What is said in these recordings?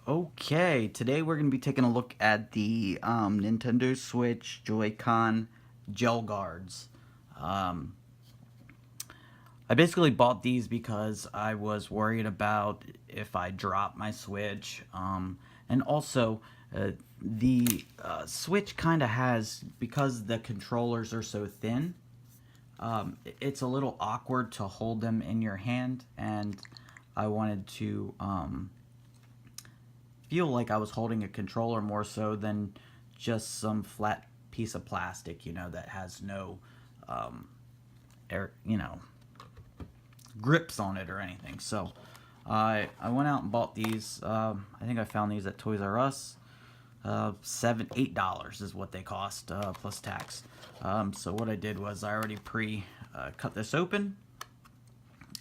Okay, today we're going to be taking a look at the Nintendo Switch Joy-Con gel guards. Um, I basically bought these because I was worried about if I drop my Switch. And also, the Switch kind of has, because the controllers are so thin, it's a little awkward to hold them in your hand, and I wanted to feel like I was holding a controller more so than just some flat piece of plastic, that has no, air, grips on it or anything. So I went out and bought these. I think I found these at Toys R Us. $8 is what they cost plus tax. So what I did was I already cut this open,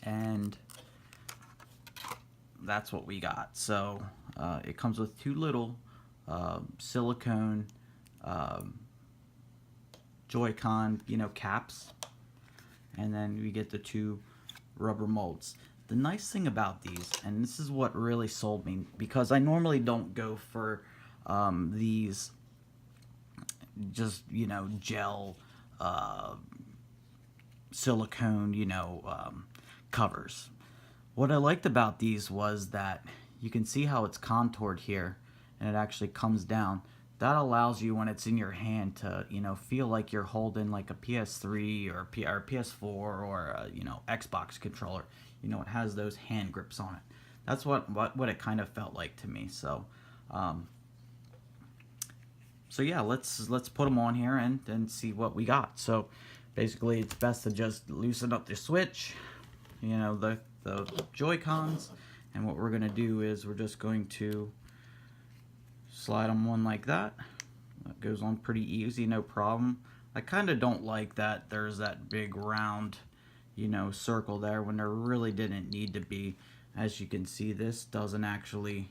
and that's what we got. So it comes with two little silicone Joy-Con, caps, and then we get the two rubber molds. The nice thing about these, and this is what really sold me, because I normally don't go for these just gel silicone covers. What I liked about these was that you can see how it's contoured here, and it actually comes down. That allows you, when it's in your hand, to feel like you're holding like a PS3 or PS4 or a, Xbox controller. It has those hand grips on it. That's what it kind of felt like to me. So yeah, let's put them on here and see what we got. So basically, it's best to just loosen up the Switch, the Joy-Cons, and what we're gonna do is we're just going to slide them on like that. That goes on pretty easy, no problem. I kind of don't like that there's that big round, circle there when there really didn't need to be. As you can see, this doesn't actually,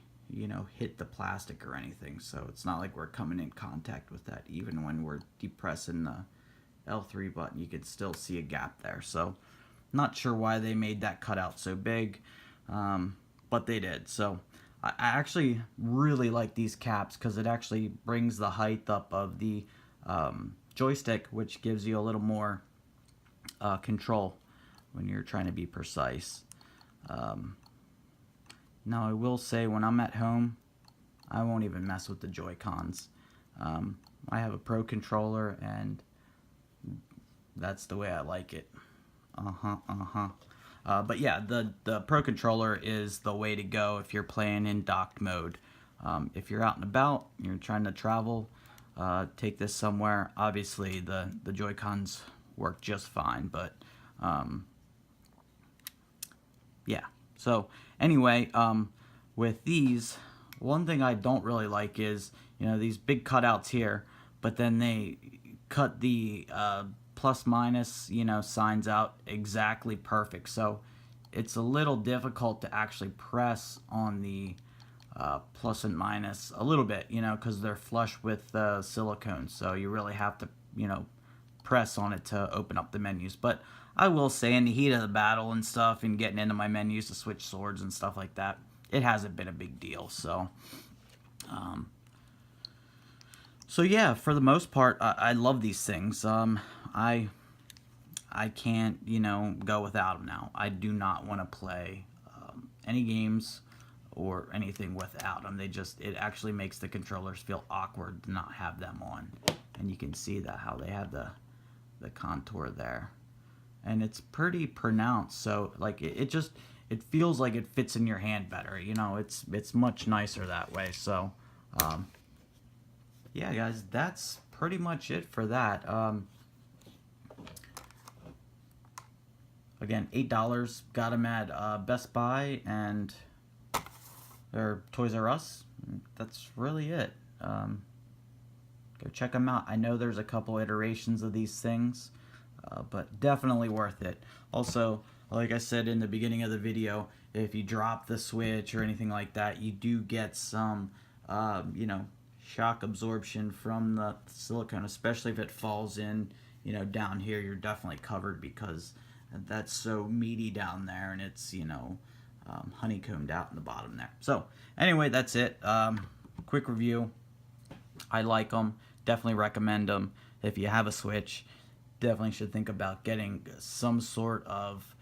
hit the plastic or anything, so it's not like we're coming in contact with that. Even when we're depressing the L3 button, you can still see a gap there. So not sure why they made that cutout so big, but they did. So I actually really like these caps because it actually brings the height up of the joystick, which gives you a little more control when you're trying to be precise. Now I will say, when I'm at home, I won't even mess with the Joy-Cons. I have a Pro controller, and that's the way I like it. But yeah, the Pro controller is the way to go if you're playing in docked mode. If you're out and about, you're trying to travel, take this somewhere. Obviously, the Joy-Cons work just fine, but yeah. So anyway, with these, one thing I don't really like is, these big cutouts here, but then they cut the plus minus, signs out exactly perfect. So it's a little difficult to actually press on the plus and minus a little bit, because they're flush with silicone. So you really have to, press on it to open up the menus. But I will say, in the heat of the battle and stuff, and getting into my menus to switch swords and stuff like that, it hasn't been a big deal. So yeah, for the most part, I love these things. I can't, go without them now. I do not want to play any games or anything without them. It actually makes the controllers feel awkward to not have them on. And you can see that how they have the contour there. And it's pretty pronounced, so like it feels like it fits in your hand better. It's much nicer that way. So yeah, guys, that's pretty much it for that. Again, $8. Got them at Best Buy and or Toys R Us. That's really it. Go check them out. I know there's a couple iterations of these things, but definitely worth it. Also, like I said in the beginning of the video, if you drop the Switch or anything like that, you do get some, shock absorption from the silicone, especially if it falls in, down here. You're definitely covered because that's so meaty down there, and it's, honeycombed out in the bottom there. So anyway, that's it. Quick review. I like them. Definitely recommend them. If you have a Switch, definitely should think about getting some sort of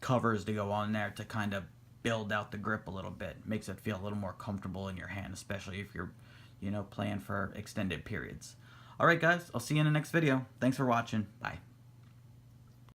covers to go on there to kind of build out the grip a little bit. Makes it feel a little more comfortable in your hand, especially if you're, playing for extended periods. Alright guys, I'll see you in the next video. Thanks for watching. Bye.